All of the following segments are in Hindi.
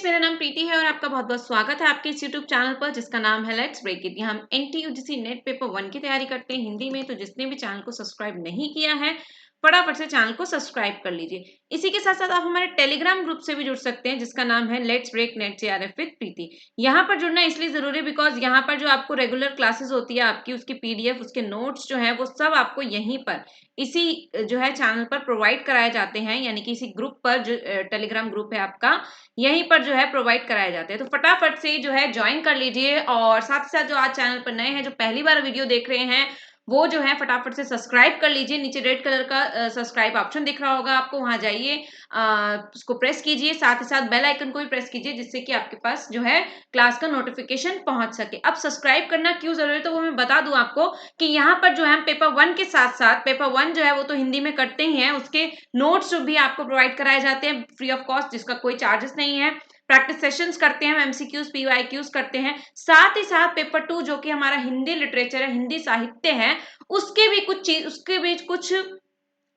स्टूडेंट्स, मेरा नाम प्रीति है और आपका बहुत बहुत स्वागत है आपके इस यूट्यूब चैनल पर जिसका नाम है लेट्स ब्रेक इट। हम एनटीयूजीसी नेट पेपर 1 की तैयारी करते हैं हिंदी में। तो जिसने भी चैनल को सब्सक्राइब नहीं किया है फटाफट से चैनल को सब्सक्राइब कर लीजिए। इसी के साथ साथ आप हमारे टेलीग्राम ग्रुप से भी जुड़ सकते हैं जिसका नाम है let's break NET JRF with Preeti. यहाँ पर जुड़ना इसलिए जरूरी है बिकॉज यहाँ पर जो आपको रेगुलर क्लासेस होती है आपकी, उसकी पीडीएफ, उसके नोट्स जो है वो सब आपको यहीं पर इसी जो है चैनल पर प्रोवाइड कराए जाते हैं, यानी कि इसी ग्रुप पर जो टेलीग्राम ग्रुप है आपका, यहीं पर जो है प्रोवाइड कराए जाते हैं। तो फटाफट से जो है ज्वाइन कर लीजिए और साथ ही साथ जो आज चैनल पर नए हैं, जो पहली बार वीडियो देख रहे हैं, वो जो है फटाफट से सब्सक्राइब कर लीजिए। नीचे रेड कलर का सब्सक्राइब ऑप्शन दिख रहा होगा आपको, वहां जाइए, उसको प्रेस कीजिए, साथ ही साथ बेल आइकन को भी प्रेस कीजिए जिससे कि आपके पास जो है क्लास का नोटिफिकेशन पहुंच सके। अब सब्सक्राइब करना क्यों जरूरी है तो वो मैं बता दूं आपको कि यहाँ पर जो है हम पेपर 1 के साथ साथ पेपर 1 जो है वो तो हिंदी में करते ही हैं, उसके नोट्स जो भी आपको प्रोवाइड कराए जाते हैं फ्री ऑफ कॉस्ट, जिसका कोई चार्जेस नहीं है। प्रैक्टिस सेशंस करते हैं, एमसीक्यूज पीवाईक्यूज करते हैं, साथ ही साथ पेपर 2 जो कि हमारा हिंदी लिटरेचर है, हिंदी साहित्य है, उसके भी कुछ चीज, उसके भी कुछ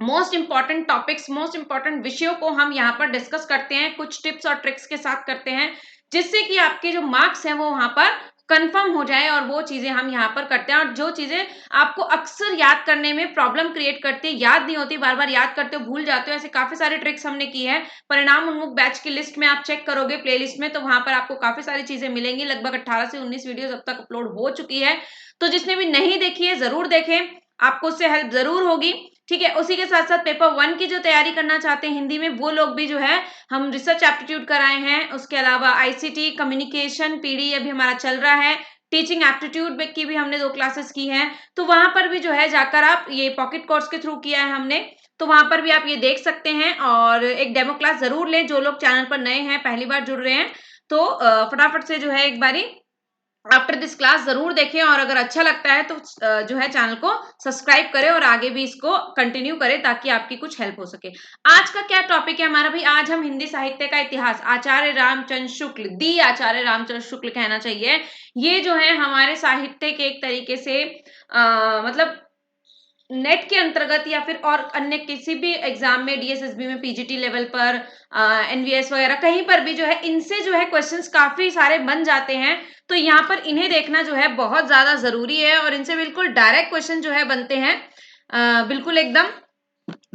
most important topics, most important विषयों को हम यहाँ पर डिस्कस करते हैं, कुछ टिप्स और ट्रिक्स के साथ करते हैं जिससे कि आपके जो मार्क्स हैं वो वहां पर कंफर्म हो जाए। और वो चीजें हम यहाँ पर करते हैं, और जो चीजें आपको अक्सर याद करने में प्रॉब्लम क्रिएट करती है, याद नहीं होती, बार बार याद करते हो भूल जाते हो, ऐसे काफी सारी ट्रिक्स हमने की है। परिणाम उन्मुख बैच की लिस्ट में आप चेक करोगे प्लेलिस्ट में, तो वहां पर आपको काफी सारी चीजें मिलेंगी। लगभग 18 से 19 वीडियोस अब तक अपलोड हो चुकी है, तो जिसने भी नहीं देखी है जरूर देखें, आपको उससे हेल्प जरूर होगी। ठीक है, उसी के साथ साथ पेपर 1 की जो तैयारी करना चाहते हैं हिंदी में, वो लोग भी जो है हम रिसर्च एप्टीट्यूड कराए हैं, उसके अलावा आईसीटी कम्युनिकेशन पीडी अभी हमारा चल रहा है, टीचिंग एप्टीट्यूड की भी हमने 2 क्लासेस की हैं। तो वहां पर भी जो है जाकर आप, ये पॉकेट कोर्स के थ्रू किया है हमने, तो वहां पर भी आप ये देख सकते हैं। और एक डेमो क्लास जरूर लें, जो लोग चैनल पर नए हैं, पहली बार जुड़ रहे हैं, तो फटाफट से जो है एक बारी आफ्टर दिस क्लास जरूर देखें, और अगर अच्छा लगता है तो जो है चैनल को सब्सक्राइब करें और आगे भी इसको कंटिन्यू करें ताकि आपकी कुछ हेल्प हो सके। आज का क्या टॉपिक है हमारा भाई? आज हम हिंदी साहित्य का इतिहास, आचार्य रामचंद्र शुक्ल, दी आचार्य रामचंद्र शुक्ल कहना चाहिए, ये जो है हमारे साहित्य के एक तरीके से मतलब नेट के अंतर्गत या फिर और अन्य किसी भी एग्जाम में, डीएसएसबी में, पीजीटी लेवल पर, एनवीएस वगैरह कहीं पर भी जो है इनसे जो है क्वेश्चंस काफी सारे बन जाते हैं। तो यहाँ पर इन्हें देखना जो है बहुत ज्यादा जरूरी है, और इनसे बिल्कुल डायरेक्ट क्वेश्चन जो है बनते हैं, बिल्कुल एकदम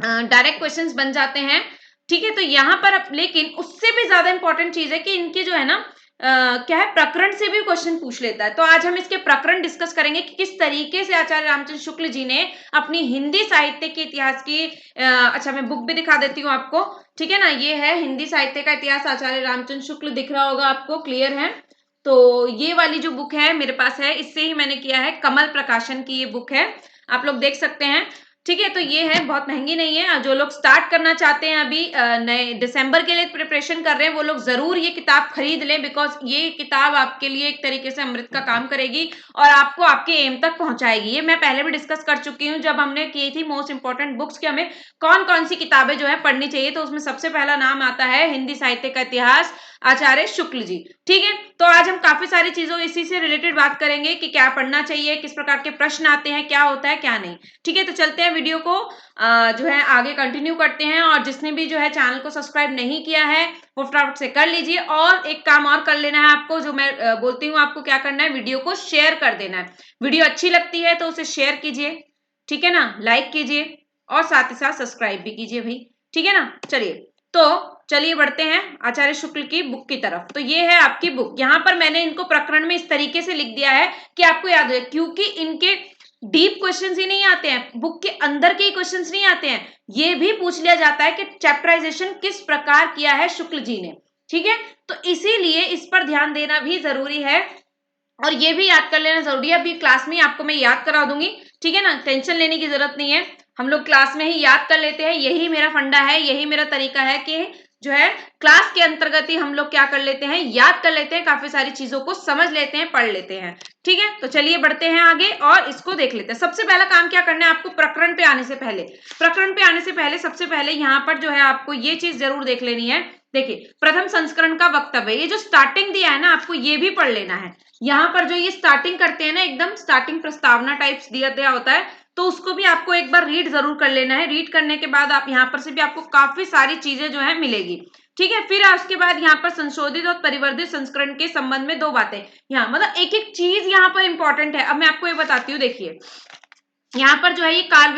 डायरेक्ट क्वेश्चंस बन जाते हैं। ठीक है, तो यहाँ पर लेकिन उससे भी ज्यादा इंपॉर्टेंट चीज है कि इनके जो है ना क्या है, प्रकरण से भी क्वेश्चन पूछ लेता है। तो आज हम इसके प्रकरण डिस्कस करेंगे कि किस तरीके से आचार्य रामचंद्र शुक्ल जी ने अपनी हिंदी साहित्य के इतिहास की अच्छा, मैं बुक भी दिखा देती हूँ आपको। ठीक है ना, ये है हिंदी साहित्य का इतिहास, आचार्य रामचंद्र शुक्ल, दिख रहा होगा आपको, क्लियर है? तो ये वाली जो बुक है मेरे पास है, इससे ही मैंने किया है, कमल प्रकाशन की ये बुक है, आप लोग देख सकते हैं। ठीक है, तो ये है, बहुत महंगी नहीं है। जो लोग स्टार्ट करना चाहते हैं, अभी नए दिसंबर के लिए प्रिपरेशन कर रहे हैं, वो लोग जरूर ये किताब खरीद लें, बिकॉज ये किताब आपके लिए एक तरीके से अमृत का काम करेगी और आपको आपके एम तक पहुंचाएगी। ये मैं पहले भी डिस्कस कर चुकी हूँ जब हमने की थी मोस्ट इंपॉर्टेंट बुक्स की, हमें कौन कौन सी किताबें जो है पढ़नी चाहिए, तो उसमें सबसे पहला नाम आता है हिंदी साहित्य का इतिहास, आचार्य शुक्ल जी। ठीक है, तो आज हम काफी सारी चीजों इसी से रिलेटेड बात करेंगे कि क्या पढ़ना चाहिए, किस प्रकार के प्रश्न आते हैं, क्या होता है क्या नहीं। ठीक है, तो चलते हैं वीडियो को जो है आगे कंटिन्यू करते हैं। और जिसने भी जो है चैनल को सब्सक्राइब नहीं किया है वो फटाफट से कर लीजिए, और एक काम और कर लेना है आपको, जो मैं बोलती हूँ आपको क्या करना है, वीडियो को शेयर कर देना है। वीडियो अच्छी लगती है तो उसे शेयर कीजिए, ठीक है ना, लाइक कीजिए, और साथ ही साथ सब्सक्राइब भी कीजिए भाई। ठीक है ना, चलिए बढ़ते हैं आचार्य शुक्ल की बुक की तरफ। तो ये है आपकी बुक, यहाँ पर मैंने इनको प्रकरण में इस तरीके से लिख दिया है कि आपको याद हो जाए, क्योंकि इनके डीप क्वेश्चंस ही नहीं आते हैं, बुक के अंदर के क्वेश्चंस नहीं आते हैं, ये भी पूछ लिया जाता है कि चैप्टराइजेशन किस प्रकार किया है शुक्ल जी ने। ठीक है, तो इसीलिए इस पर ध्यान देना भी जरूरी है, और ये भी याद कर लेना जरूरी है। अभी क्लास में आपको मैं याद करा दूंगी, ठीक है ना, टेंशन लेने की जरूरत नहीं है, हम लोग क्लास में ही याद कर लेते हैं, यही मेरा फंडा है, यही मेरा तरीका है कि जो है क्लास के अंतर्गत ही हम लोग क्या कर लेते हैं, याद कर लेते हैं, काफी सारी चीजों को समझ लेते हैं, पढ़ लेते हैं। ठीक है, तो चलिए बढ़ते हैं आगे और इसको देख लेते हैं। सबसे पहला काम क्या करना है आपको, प्रकरण पे आने से पहले, सबसे पहले यहाँ पर जो है आपको ये चीज जरूर देख लेनी है। देखिए, प्रथम संस्करण का वक्तव्य, ये जो स्टार्टिंग दिया है ना, आपको ये भी पढ़ लेना है। यहाँ पर जो ये स्टार्टिंग करते हैं ना, एकदम स्टार्टिंग प्रस्तावना टाइप्स दिया होता है, तो उसको भी आपको एक बार रीड जरूर कर लेना है। रीड करने के बाद आप यहाँ पर से भी आपको काफी सारी चीजें जो है मिलेगी। ठीक है, फिर उसके बाद यहाँ पर संशोधित और परिवर्धित संस्करण के संबंध में 2 बातें। यहाँ मतलब एक एक चीज यहाँ पर इंपॉर्टेंट है। अब मैं आपको ये बताती हूँ, देखिए यहाँ पर जो है ये काल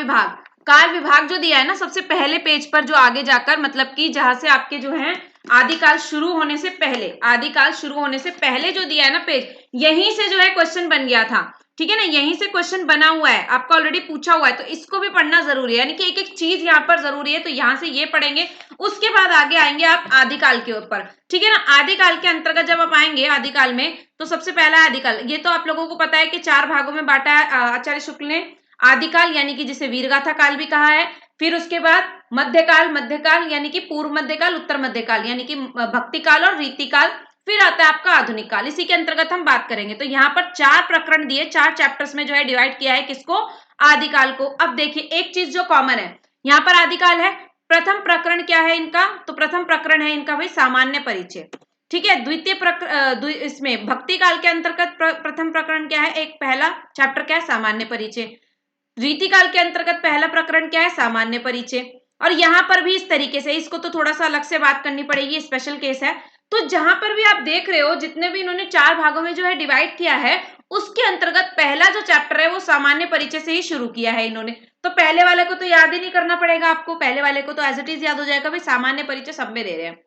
विभाग जो दिया है ना सबसे पहले पेज पर, जो आगे जाकर मतलब कि जहां से आपके जो है आदिकाल शुरू होने से पहले जो दिया है ना पेज, यहीं से जो है क्वेश्चन बन गया था। ठीक है ना, यहीं से क्वेश्चन बना हुआ है, आपको ऑलरेडी पूछा हुआ है, तो इसको भी पढ़ना जरूरी है, यानी कि एक एक चीज यहाँ पर जरूरी है। तो यहाँ से ये पढ़ेंगे, उसके बाद आगे आएंगे आप आदिकाल के ऊपर। ठीक है ना, आदिकाल के अंतर्गत जब आप आएंगे आदिकाल में, तो सबसे पहला आदिकाल, ये तो आप लोगों को पता है कि 4 भागों में बांटा है आचार्य शुक्ल ने। आदिकाल यानी कि जिसे वीरगाथा काल भी कहा है, फिर उसके बाद मध्यकाल यानी कि पूर्व मध्यकाल, उत्तर मध्यकाल यानी कि भक्ति काल और रीति काल, फिर आता है आपका आधुनिक काल। इसी के अंतर्गत हम बात करेंगे। तो यहाँ पर 4 प्रकरण दिए, 4 चैप्टर्स में जो है डिवाइड किया है किसको, आदिकाल को। अब देखिए एक चीज जो कॉमन है, यहाँ पर आदिकाल है, प्रथम प्रकरण क्या है इनका, तो प्रथम प्रकरण है इनका भाई सामान्य परिचय। ठीक है, इसमें भक्ति काल के अंतर्गत प्रथम प्रकरण क्या है, एक पहला चैप्टर क्या है, सामान्य परिचय। रीतिकाल के अंतर्गत पहला प्रकरण क्या है, सामान्य परिचय। और यहाँ पर भी इस तरीके से, इसको तो थोड़ा सा अलग से बात करनी पड़ेगी, स्पेशल केस है। तो जहां पर भी आप देख रहे हो, जितने भी इन्होंने 4 भागों में जो है डिवाइड किया है, उसके अंतर्गत पहला जो चैप्टर है वो सामान्य परिचय से ही शुरू किया है इन्होंने। तो पहले वाले को तो याद ही नहीं करना पड़ेगा आपको, पहले वाले को तो एज इट इज याद हो जाएगा, भाई सामान्य परिचय सब में दे रहे हैं।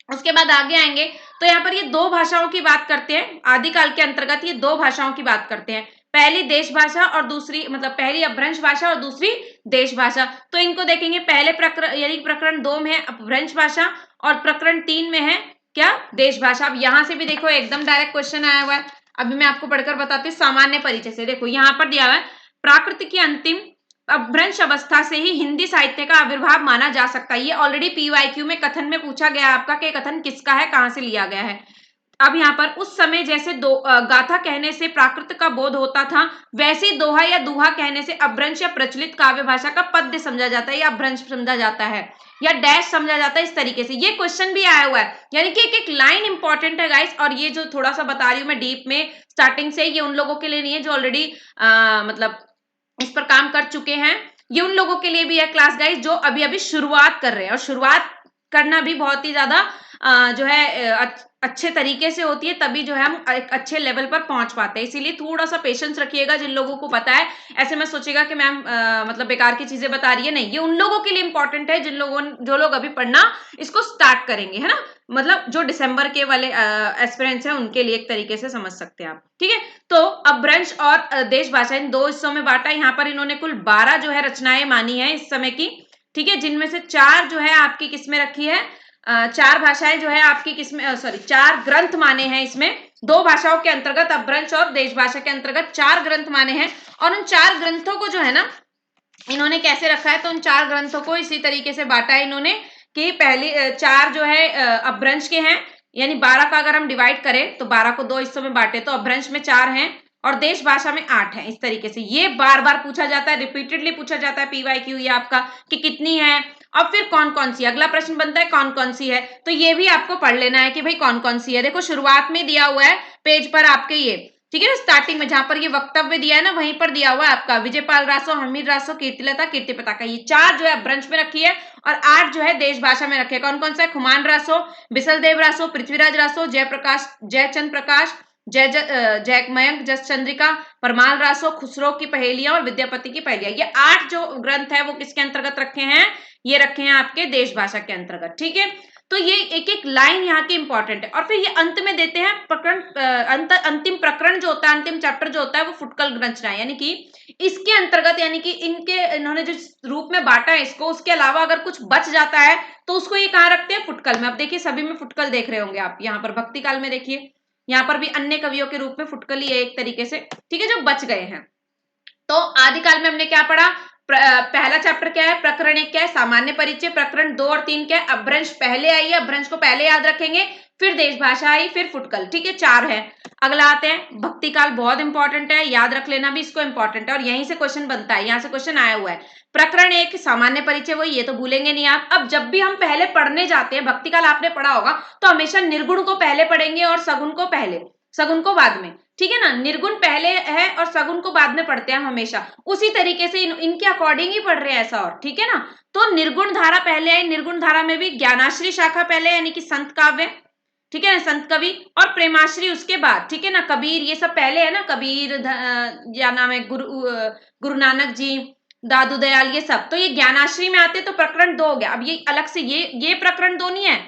उसके बाद आगे आएंगे तो यहाँ पर ये 2 भाषाओं की बात करते हैं, आदिकाल के अंतर्गत ये 2 भाषाओं की बात करते हैं, पहली देश भाषा और दूसरी मतलब पहली अपभ्रंश भाषा और दूसरी देश भाषा। तो इनको देखेंगे, पहले प्रकरण यानी प्रकरण 2 में है अपभ्रंश भाषा और प्रकरण 3 में है क्या, देश भाषा। अब यहाँ से भी देखो एकदम डायरेक्ट क्वेश्चन आया हुआ है, अभी मैं आपको पढ़कर बताती हूँ सामान्य परिचय से। देखो यहाँ पर दिया हुआ है, प्राकृत की अंतिम अपभ्रंश अवस्था से ही हिंदी साहित्य का आविर्भाव माना जा सकता है। ये ऑलरेडी पीवाईक्यू में कथन में पूछा गया आपका कि कथन किसका है, कहां से लिया गया है। अब यहाँ पर उस समय जैसे गाथा कहने से प्राकृत का बोध होता था, वैसे दोहा या दुहा कहने से अपभ्रंश या प्रचलित काव्य भाषा का पद्य समझा जाता है या अपभ्रंश समझा जाता है या डैश समझा जाता है। इस तरीके से ये क्वेश्चन भी आया हुआ है, यानी कि एक एक लाइन इंपॉर्टेंट है गाइस। और ये जो थोड़ा सा बता रही हूँ मैं डीप में स्टार्टिंग से, ये उन लोगों के लिए नहीं है जो ऑलरेडी मतलब इस पर काम कर चुके हैं, ये उन लोगों के लिए भी है क्लास गाइस जो अभी अभी शुरुआत कर रहे हैं। और शुरुआत करना भी बहुत ही ज्यादा जो है अच्छे तरीके से होती है, तभी जो है हम एक अच्छे लेवल पर पहुंच पाते हैं। इसीलिए थोड़ा सा पेशेंस रखिएगा, जिन लोगों को पता है। ऐसे में सोचेगा कि मैम मतलब बेकार की चीजें बता रही है, नहीं, ये उन लोगों के लिए इंपॉर्टेंट है जो लोग अभी पढ़ना इसको स्टार्ट करेंगे, है ना, मतलब जो दिसंबर के वाले एस्पिरेंट्स हैं उनके लिए एक तरीके से समझ सकते हैं आप। ठीक है, तो अपभ्रंश और देश भाषा इन 2 हिस्सों में बांटा। यहाँ पर इन्होंने कुल 12 जो है रचनाएं मानी है इस समय की। ठीक है, जिनमें से 4 जो है आपकी किसमें रखी है, 4 भाषाएं जो है आपकी किसमें, सॉरी 4 ग्रंथ माने हैं इसमें। 2 भाषाओं के अंतर्गत अपभ्रंश और देश भाषा के अंतर्गत 4 ग्रंथ माने हैं। और उन 4 ग्रंथों को जो है ना इन्होंने कैसे रखा है, तो उन 4 ग्रंथों को इसी तरीके से बांटा है इन्होंने कि पहली 4 जो है अपभ्रंश के हैं, यानी 12 का अगर हम डिवाइड करें तो 12 को 2 हिस्सों में बांटे तो अपभ्रंश में 4 हैं और देश भाषा में 8 है। इस तरीके से ये बार बार पूछा जाता है, रिपीटेडली पूछा जाता है पीवाईक्यू ये आपका कि कितनी है। अब फिर कौन कौन सी, अगला प्रश्न बनता है कौन कौन सी है, तो ये भी आपको पढ़ लेना है कि भाई कौन कौन सी है। देखो शुरुआत में दिया हुआ है पेज पर आपके ये, ठीक है ना, स्टार्टिंग में जहां पर ये वक्तव्य दिया है ना वहीं पर दिया हुआ है आपका विजयपाल रासो, हमीर रासो, कीर्तिलता, कीर्ति पताका। ये 4 जो है अपभ्रंश में रखी है और 8 जो है देश भाषा में रखे। कौन कौन सा है, खुमान रासो, बिसलदेव रासो, पृथ्वीराज रासो, जयप्रकाश, जयचंद प्रकाश, जय मयंक, जस चंद्रिका, परमाल रासो, खुसरो की पहेलियां और विद्यापति की पहेलियां। ये 8 जो ग्रंथ है वो किसके अंतर्गत रखे हैं, ये रखे हैं आपके देश भाषा के अंतर्गत। ठीक है, तो ये एक एक लाइन यहाँ की इंपॉर्टेंट है। और फिर ये अंत में देते हैं प्रकरण अंतिम प्रकरण जो होता है, अंतिम चैप्टर जो होता है वो फुटकल रचना, यानी कि इसके अंतर्गत, यानी कि इन्होंने जिस रूप में बांटा है इसको, उसके अलावा अगर कुछ बच जाता है तो उसको ये कहाँ रखते हैं, फुटकल में। अब देखिए सभी में फुटकल देख रहे होंगे आप, यहाँ पर भक्ति काल में देखिए, यहाँ पर भी अन्य कवियों के रूप में फुटकल ही है एक तरीके से। ठीक है, जो बच गए हैं। तो आदिकाल में हमने क्या पढ़ा, पहला चैप्टर क्या है, प्रकरण 1 क्या है, सामान्य परिचय। प्रकरण 2 और 3 क्या है, अपभ्रंश पहले आई है, अपभ्रंश को पहले याद रखेंगे, फिर देश भाषा आई, फिर फुटकल। ठीक है, 4 है। अगला आते हैं भक्ति काल, बहुत इंपॉर्टेंट है, याद रख लेना भी इसको, इंपॉर्टेंट है और यहीं से क्वेश्चन बनता है, यहाँ से क्वेश्चन आया हुआ है। प्रकरण 1 सामान्य परिचय, वही ये तो भूलेंगे नहीं आप। अब जब भी हम पहले पढ़ने जाते हैं, भक्ति काल आपने पढ़ा होगा, तो हमेशा निर्गुण को पहले पढ़ेंगे और सगुण को बाद में। ठीक है ना, निर्गुण पहले है और सगुण को बाद में पढ़ते हैं हम हमेशा, उसी तरीके से इनके अकॉर्डिंग ही पढ़ रहे हैं ऐसा, और ठीक है ना। तो निर्गुण धारा पहले आई, निर्गुण धारा में भी ज्ञानाश्री शाखा पहले यानी कि संत काव्य, ठीक है ना, संत कवि, और प्रेमाश्री उसके बाद, ठीक है ना, कबीर, ये सब पहले है ना, कबीर क्या नाम है, गुरु नानक जी, दादू दयाल, ये सब तो ये ज्ञानाश्री में आते, तो प्रकरण 2 हो गया। अब ये अलग से ये प्रकरण 2 नहीं है,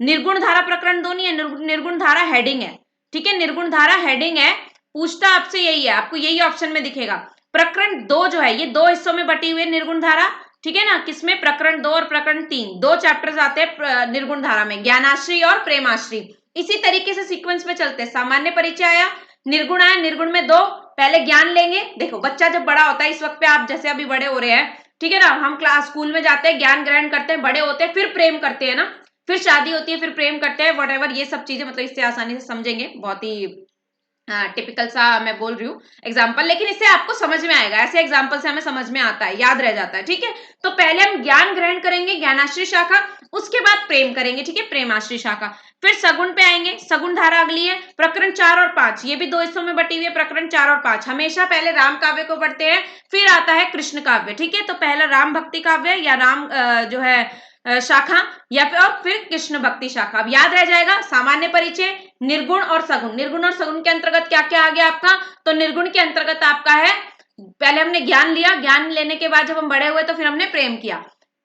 निर्गुण धारा प्रकरण 2 नहीं है, निर्गुण धारा हेडिंग है, ठीक है, निर्गुण धारा हेडिंग है। पूछता आपसे यही है, आपको यही ऑप्शन में दिखेगा। प्रकरण 2 जो है ये 2 हिस्सों में बटी हुई है निर्गुण धारा, ठीक है ना, किसमें, प्रकरण 2 और प्रकरण 3, 2 चैप्टर्स आते हैं निर्गुण धारा में, ज्ञानाश्री और प्रेमाश्री। इसी तरीके से सीक्वेंस में चलते हैं, सामान्य परिचय आया, निर्गुण आया, निर्गुण में 2, पहले ज्ञान लेंगे। देखो बच्चा जब बड़ा होता है, इस वक्त पे आप जैसे अभी बड़े हो रहे हैं, ठीक है ना, हम क्लास स्कूल में जाते हैं, ज्ञान ग्रहण करते हैं, बड़े होते हैं, फिर प्रेम करते हैं ना, फिर शादी होती है, फिर प्रेम करते हैं, वट ये सब चीजें मतलब इससे आसानी से समझेंगे, बहुत ही टिपिकल सा मैं बोल रही हूँ एग्जाम्पल, लेकिन इससे आपको समझ में आएगा, ऐसे एग्जाम्पल से हमें समझ में आता है, याद रह जाता है, ठीक है। तो पहले हम ज्ञान ग्रहण करेंगे, ज्ञानाश्री शाखा, उसके बाद प्रेम करेंगे, ठीक है, प्रेमाश्री शाखा, फिर सगुण पे आएंगे, सगुण धारा अगली है, प्रकरण 4 और 5, ये भी 2 हिस्सों में बटी हुई है, प्रकरण 4 और 5, हमेशा पहले राम काव्य को पढ़ते हैं, फिर आता है कृष्ण काव्य, ठीक है। तो पहला राम भक्ति काव्य या राम जो है शाखा, या फिर और फिर कृष्ण भक्ति शाखा। अब याद रह जाएगा, सामान्य परिचय, निर्गुण और सगुण, निर्गुण और सगुण के अंतर्गत क्या क्या आ गया आपका, तो निर्गुण के अंतर्गत आपका है, पहले हमने ज्ञान लिया, ज्ञान लेने के बाद जब हम बड़े हुए तो फिर हमने प्रेम किया,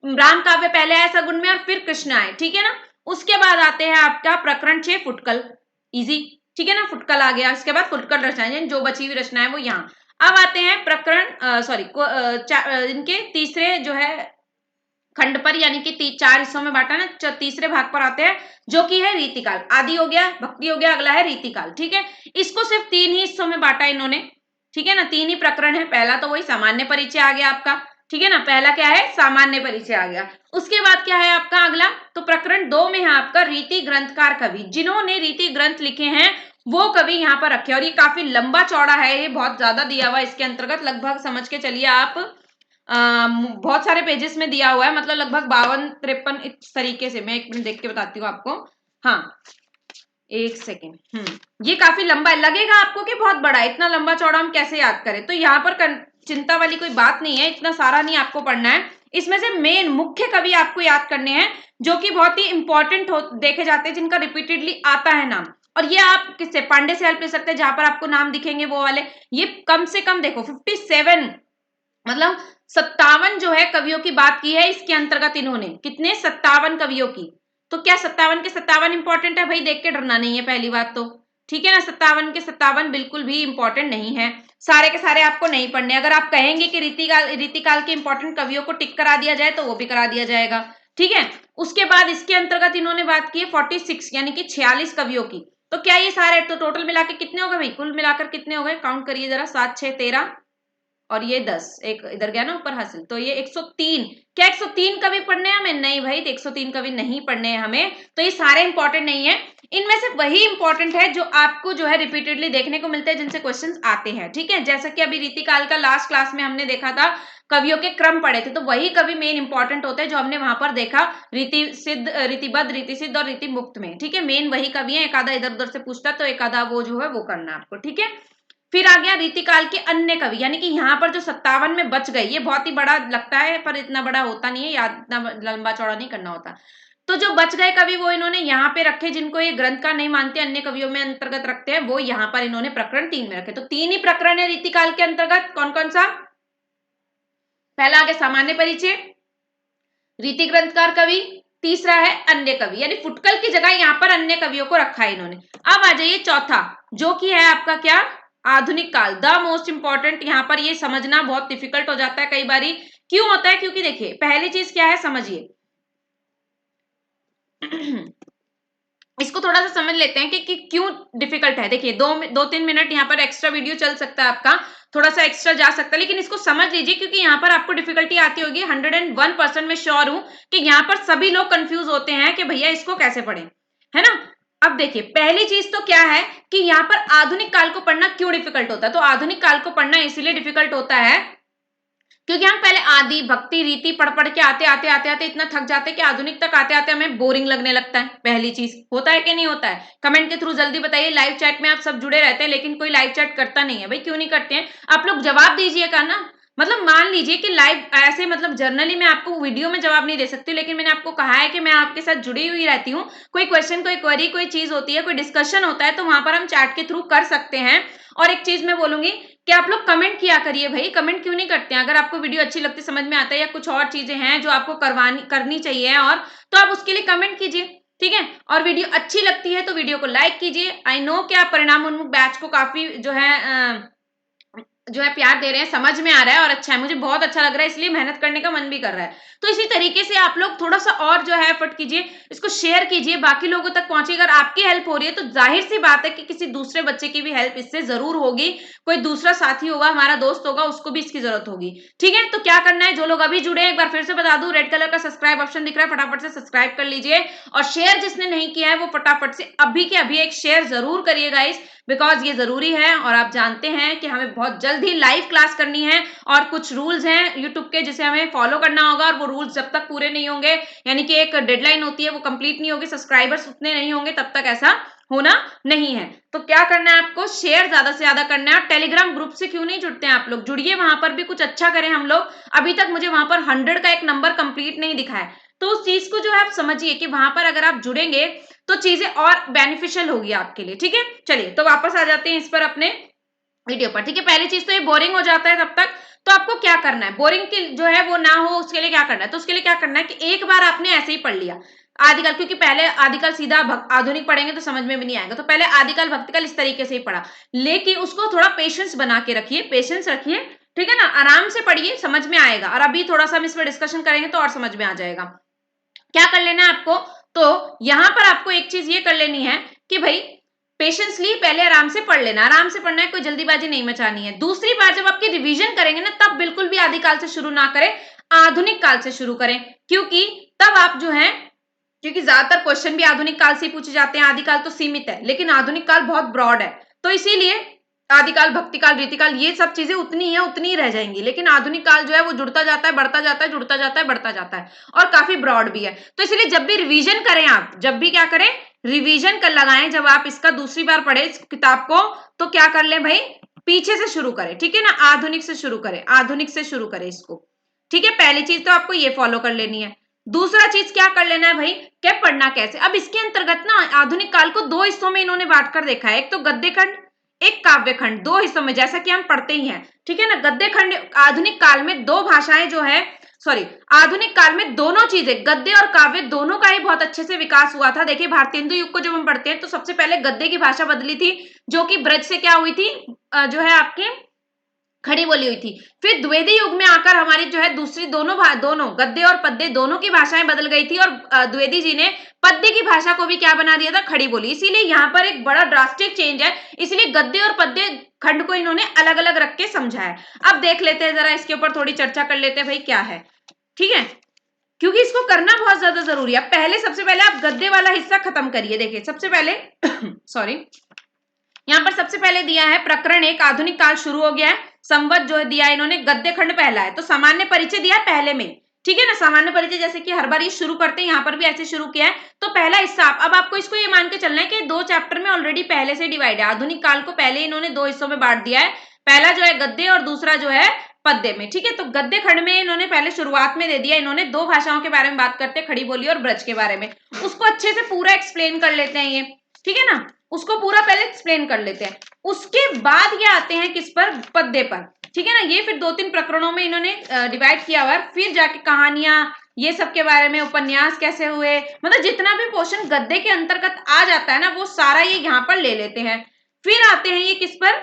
राम काव्य पहले आया सगुण में और फिर कृष्ण आए, ठीक है ना। उसके बाद आते हैं आपका प्रकरण 6 फुटकल, इजी, ठीक है ना, फुटकल आ गया, इसके बाद फुटकल रचनाएं, जो बची हुई रचना है वो यहाँ। अब आते हैं प्रकरण सॉरी इनके तीसरे जो है खंड पर, यानी कि 4 हिस्सों में बांटा ना, तीसरे भाग पर आते हैं, जो कि है रीतिकाल, आदि हो गया, भक्ति हो गया, अगला है रीतिकाल, ठीक है। इसको सिर्फ 3 ही हिस्सों में बांटा इन्होंने, ठीक है ना, 3 ही प्रकरण है, पहला तो वही सामान्य परिचय आ गया आपका, ठीक है ना, पहला क्या है, सामान्य परिचय आ गया। उसके बाद क्या है आपका अगला, तो प्रकरण 2 में है आपका रीति ग्रंथकार कवि, जिन्होंने रीति ग्रंथ लिखे हैं वो कवि यहाँ पर रखे, और ये काफी लंबा चौड़ा है, ये बहुत ज्यादा दिया हुआ है इसके अंतर्गत, लगभग समझ के चलिए आप बहुत सारे पेजेस में दिया हुआ है, मतलब लगभग 52-53 इस तरीके से, मैं एक मिनट देख के बताती हूँ आपको, हाँ एक सेकेंड, ये काफी लंबा है, लगेगा आपको कि बहुत बड़ा है, इतना लंबा चौड़ा हम कैसे याद करें, तो यहाँ पर चिंता वाली कोई बात नहीं है, इतना सारा नहीं आपको पढ़ना है, इसमें से मेन मुख्य कवि आपको याद करने हैं, जो कि बहुत ही इंपॉर्टेंट देखे जाते हैं, जिनका रिपीटेडली आता है नाम, और ये आप किससे, पांडे से हेल्प ले सकते हैं, जहां पर आपको नाम दिखेंगे वो वाले, ये कम से कम देखो 57 मतलब 57 जो है कवियों की बात की है इसके अंतर्गत, इन्होंने कितने, 57 कवियों की। तो क्या 57 के 57 इंपॉर्टेंट है भाई, देख के डरना नहीं है पहली बात तो, ठीक है ना, 57 के 57 बिल्कुल भी इंपॉर्टेंट नहीं है, सारे के सारे आपको नहीं पढ़ने, अगर आप कहेंगे कि रीतिकाल के इंपॉर्टेंट कवियों को टिक करा दिया जाए तो वो भी करा दिया जाएगा, ठीक है। उसके बाद इसके अंतर्गत इन्होंने बात की है 46 यानी कि 46 कवियों की, तो क्या ये सारे तो टोटल मिला के कितने हो गए भाई, कुल मिलाकर कितने हो गए, काउंट करिए जरा, 7 6 13 और ये 10, एक इधर गया ना ऊपर हासिल, तो ये 103, क्या 103 कवि पढ़ने हैं हमें, नहीं भाई, 103 कवि नहीं पढ़ने हैं हमें, तो ये सारे इंपॉर्टेंट नहीं है, इनमें से वही इंपॉर्टेंट है जो आपको जो है रिपीटेडली देखने को मिलते हैं, जिनसे क्वेश्चंस आते हैं, ठीक है। जैसा कि अभी रीतिकाल का लास्ट क्लास में हमने देखा था, कवियों के क्रम पढ़े थे, तो वही कवि मेन इंपॉर्टेंट होते हैं जो हमने वहां पर देखा, रीति सिद्ध, रीतिबद्ध, रीति सिद्ध और रीति मुक्त में, ठीक है, मेन वही कवि है, एक आधा इधर उधर से पूछता तो एक आधा वो जो है वो करना आपको, ठीक है। फिर आ गया रीतिकाल के अन्य कवि, यानी कि यहाँ पर जो 57 में बच गए, ये बहुत ही बड़ा लगता है पर इतना बड़ा होता नहीं है, याद इतना लंबा चौड़ा नहीं करना होता, तो जो बच गए कवि वो इन्होंने यहाँ पे रखे, जिनको ये ग्रंथकार नहीं मानते, अन्य कवियों में अंतर्गत रखते हैं, वो यहाँ पर इन्होंने प्रकरण 3 में रखे, तो 3 ही प्रकरण है रीतिकाल के अंतर्गत, कौन कौन सा, पहला आ गया सामान्य परिचय, रीति ग्रंथकार कवि, तीसरा है अन्य कवि, यानी फुटकल की जगह यहाँ पर अन्य कवियों को रखा है इन्होंने। अब आ जाइए चौथा, जो कि है आपका क्या, आधुनिक काल, द मोस्ट इंपॉर्टेंट, यहाँ पर ये समझना बहुत डिफिकल्ट हो जाता है कई बारी, क्यों होता है, क्योंकि देखिए पहली चीज क्या है समझिए इसको थोड़ा सा समझ लेते हैं कि क्यों डिफिकल्ट है। देखिए 2-3 मिनट यहाँ पर एक्स्ट्रा वीडियो चल सकता है आपका, थोड़ा सा एक्स्ट्रा जा सकता है, लेकिन इसको समझ लीजिए क्योंकि यहाँ पर आपको डिफिकल्टी आती होगी, 101% में श्योर हूं कि यहाँ पर सभी लोग कंफ्यूज होते हैं कि भैया इसको कैसे पढ़ें, है ना। अब देखिए पहली चीज तो क्या है कि यहाँ पर आधुनिक काल को पढ़ना क्यों डिफिकल्ट होता है, तो आधुनिक काल को पढ़ना इसलिए डिफिकल्ट होता है क्योंकि हम पहले आदि भक्ति रीति पढ़ पढ़ के आते आते आते आते इतना थक जाते हैं कि आधुनिक तक आते आते हमें बोरिंग लगने लगता है। पहली चीज होता है कि नहीं होता है? कमेंट के थ्रू जल्दी बताइए। लाइव चैट में आप सब जुड़े रहते हैं लेकिन कोई लाइव चैट करता नहीं है। भाई क्यों नहीं करते हैं? आप लोग जवाब दीजिएगा ना। मतलब मान लीजिए कि लाइव ऐसे मतलब जर्नली मैं आपको वीडियो में जवाब नहीं दे सकती, लेकिन मैंने आपको कहा है कि मैं आपके साथ जुड़ी हुई रहती हूँ। कोई क्वेश्चन, कोई क्वेरी, कोई चीज होती है, कोई डिस्कशन होता है तो वहां पर हम चैट के थ्रू कर सकते हैं। और एक चीज मैं बोलूंगी कि आप लोग कमेंट किया करिए। भाई कमेंट क्यों नहीं करते हैं? अगर आपको वीडियो अच्छी लगती, समझ में आता है या कुछ और चीजें हैं जो आपको करनी चाहिए और तो आप उसके लिए कमेंट कीजिए, ठीक है। और वीडियो अच्छी लगती है तो वीडियो को लाइक कीजिए। आई नो कि आप परिणाम उन्मुख बैच को काफी जो है प्यार दे रहे हैं, समझ में आ रहा है और अच्छा है, मुझे बहुत अच्छा लग रहा है, इसलिए मेहनत करने का मन भी कर रहा है। तो इसी तरीके से आप लोग थोड़ा सा और जो है एफर्ट कीजिए, इसको शेयर कीजिए, बाकी लोगों तक पहुंचे। अगर आपकी हेल्प हो रही है तो जाहिर सी बात है कि किसी दूसरे बच्चे की भी हेल्प इससे जरूर होगी। कोई दूसरा साथी होगा, हमारा दोस्त होगा, उसको भी इसकी जरूरत होगी, ठीक है। तो क्या करना है, जो लोग अभी जुड़े हैं एक बार फिर से बता दूं, रेड कलर का सब्सक्राइब ऑप्शन दिख रहा है, फटाफट से सब्सक्राइब कर लीजिए। और शेयर जिसने नहीं किया है वो फटाफट से अभी के अभी एक शेयर जरूर करिए गाइस, बिकॉज ये जरूरी है। और आप जानते हैं कि हमें बहुत जल्द ही लाइव क्लास करनी है और कुछ रूल्स हैं यूट्यूब के जिसे हमें फॉलो करना होगा, और वो रूल्स जब तक पूरे नहीं होंगे, यानी कि एक डेडलाइन होती है वो कंप्लीट नहीं होगी, सब्सक्राइबर्स उतने नहीं होंगे, तब तक ऐसा होना नहीं है। तो क्या करना है आपको, शेयर ज्यादा से ज्यादा करना है। और टेलीग्राम ग्रुप से क्यों नहीं जुड़ते हैं आप लोग, जुड़िए, वहां पर भी कुछ अच्छा करें हम लोग। अभी तक मुझे वहां पर 100 का एक नंबर कंप्लीट नहीं दिखा है, तो उस चीज को जो है आप समझिए कि वहां पर अगर आप जुड़ेंगे तो चीजें और बेनिफिशियल होगी आपके लिए, ठीक है। चलिए तो वापस आ जाते हैं इस पर अपने वीडियो पर, ठीक है। पहली चीज तो ये बोरिंग हो जाता है तब तक, तो आपको क्या करना है, बोरिंग की जो है वो ना हो उसके लिए क्या करना है, तो उसके लिए क्या करना है कि एक बार आपने ऐसे ही पढ़ लिया आदिकाल, क्योंकि पहले आदिकाल सीधा आधुनिक पढ़ेंगे तो समझ में भी नहीं आएगा, तो पहले आदिकाल भक्तिकाल इस तरीके से ही पढ़ा, लेकिन उसको थोड़ा पेशेंस बना के रखिए, पेशेंस रखिए, ठीक है ना। आराम से पढ़िए, समझ में आएगा। और अभी थोड़ा सा हम इस पर डिस्कशन करेंगे तो और समझ में आ जाएगा। क्या कर लेना है आपको, तो यहां पर आपको एक चीज ये कर लेनी है कि भाई पेशेंसली पहले आराम से पढ़ लेना, आराम से पढ़ना है, कोई जल्दीबाजी नहीं मचानी है। दूसरी बार जब आपकी रिवीजन करेंगे ना, तब बिल्कुल भी आदिकाल से शुरू ना करें, आधुनिक काल से शुरू करें, क्योंकि तब आप जो है, क्योंकि ज्यादातर क्वेश्चन भी आधुनिक काल से पूछे जाते हैं। आदिकाल तो सीमित है लेकिन आधुनिक काल बहुत ब्रॉड है, तो इसीलिए आदिकाल भक्तिकाल रीतिकाल ये सब चीजें उतनी है उतनी ही रह जाएंगी, लेकिन आधुनिक काल जो है वो जुड़ता जाता है, बढ़ता जाता है, जुड़ता जाता है, बढ़ता जाता है, और काफी ब्रॉड भी है। तो इसलिए जब भी रिवीजन करें, आप जब भी क्या करें, रिवीजन कर लगाएं, जब आप इसका दूसरी बार पढ़े इस किताब को, तो क्या कर लें भाई, पीछे से शुरू करें, ठीक है ना, आधुनिक से शुरू करें, आधुनिक से शुरू करें इसको, ठीक है। पहली चीज तो आपको ये फॉलो कर लेनी है। दूसरा चीज क्या कर लेना है भाई, क्या पढ़ना कैसे। अब इसके अंतर्गत ना आधुनिक काल को दो हिस्सों में इन्होंने बांट कर देखा है, एक तो गद्य खंड, एक काव्य खंड, दो हिस्सों में, जैसा कि हम पढ़ते ही हैं, ठीक है ना। गद्य खंड, आधुनिक काल में दो भाषाएं जो है, सॉरी, आधुनिक काल में दोनों चीजें, गद्य और काव्य दोनों का ही बहुत अच्छे से विकास हुआ था। देखिए भारतेंदु युग को जब हम पढ़ते हैं तो सबसे पहले गद्य की भाषा बदली थी, जो कि ब्रज से क्या हुई थी, जो है आपके खड़ी बोली हुई थी। फिर द्विवेदी युग में आकर हमारी जो है दूसरी दोनों गद्य और पद्य दोनों की भाषाएं बदल गई थी, और द्विवेदी जी ने पद्य की भाषा को भी क्या बना दिया था, खड़ी बोली। इसीलिए यहाँ पर एक बड़ा ड्रास्टिक चेंज है, इसलिए गद्य और पद्य खंड को इन्होंने अलग अलग रख के समझा है। अब देख लेते हैं जरा इसके ऊपर थोड़ी चर्चा कर लेते हैं भाई क्या है, ठीक है, क्योंकि इसको करना बहुत ज्यादा जरूरी है। पहले सबसे पहले आप गद्य वाला हिस्सा खत्म करिए। देखिए सबसे पहले सॉरी, यहाँ पर सबसे पहले दिया है प्रकरण एक, आधुनिक काल शुरू हो गया है, संवत जो है दिया है इन्होंने, गद्य खंड पहला है, तो सामान्य परिचय दिया है पहले में, ठीक है ना। सामान्य परिचय जैसे कि हर बार ये शुरू करते हैं, यहाँ पर भी ऐसे शुरू किया है, तो पहला हिस्सा अब आपको इसको ये मान के चलना है कि दो चैप्टर में ऑलरेडी पहले से डिवाइड है। आधुनिक काल को पहले इन्होंने दो हिस्सों में बांट दिया है, पहला जो है गद्य और दूसरा जो है पद्य में, ठीक है। तो गद्य खंड में इन्होंने पहले शुरुआत में दे दिया, इन्होंने दो भाषाओं के बारे में बात करते हैं, खड़ी बोली और ब्रज के बारे में, उसको अच्छे से पूरा एक्सप्लेन कर लेते हैं ये, ठीक है ना, उसको पूरा पहले एक्सप्लेन कर लेते हैं। उसके बाद ये आते हैं किस पर, पद्य पर, ठीक है ना। ये फिर दो तीन प्रकरणों में इन्होंने डिवाइड किया हुआ, फिर जाके कहानियां ये सब के बारे में, उपन्यास कैसे हुए, मतलब जितना भी पोर्शन गद्य के अंतर्गत आ जाता है ना, वो सारा ये यहाँ पर ले लेते हैं। फिर आते हैं ये किस पर,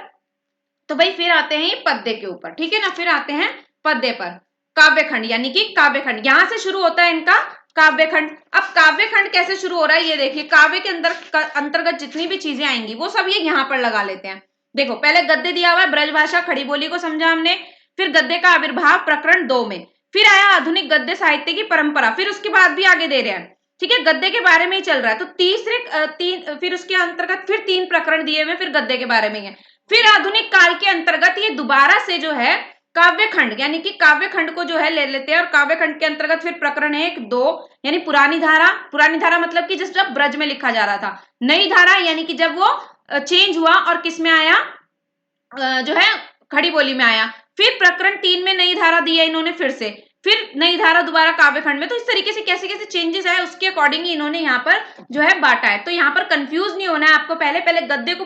तो भाई फिर आते हैं ये पद्य के ऊपर, ठीक है ना, फिर आते हैं पद्य पर। काव्य खंड यानी कि काव्य खंड यहां से शुरू होता है इनका काव्य खंड। अब काव्य खंड कैसे शुरू हो रहा है ये देखिए, काव्य के अंतर्गत जितनी भी चीजें आएंगी वो सब ये यहाँ पर लगा लेते हैं। देखो पहले गद्य दिया हुआ है, ब्रजभाषा खड़ी बोली को समझा हमने, फिर गद्य का आविर्भाव प्रकरण 2 में, फिर आया आधुनिक गद्य साहित्य की परंपरा, फिर उसके बाद भी आगे दे रहे हैं, ठीक है, गद्य के बारे में ही चल रहा है। तो फिर उसके अंतर्गत फिर 3 प्रकरण दिए हुए, फिर गद्य के बारे में है। फिर आधुनिक काल के अंतर्गत ये दोबारा से जो है काव्य खंड, यानी कि काव्य खंड को जो है ले लेते हैं और काव्य खंड के अंतर्गत फिर प्रकरण 1, 2 यानी पुरानी धारा मतलब कि जब ब्रज में लिखा जा रहा था। नई धारा यानी कि जब वो चेंज हुआ और किस में आया, जो है खड़ी बोली में आया। फिर प्रकरण 3 में नई धारा दी है इन्होंने फिर नई धारा दोबारा काव्य खंड में। तो इस तरीके से कैसे कैसे चेंजेस आए उसके अकॉर्डिंग इन्होंने यहाँ पर जो है बांटा है। तो यहाँ पर कंफ्यूज नहीं होना है आपको, पहले गद्य को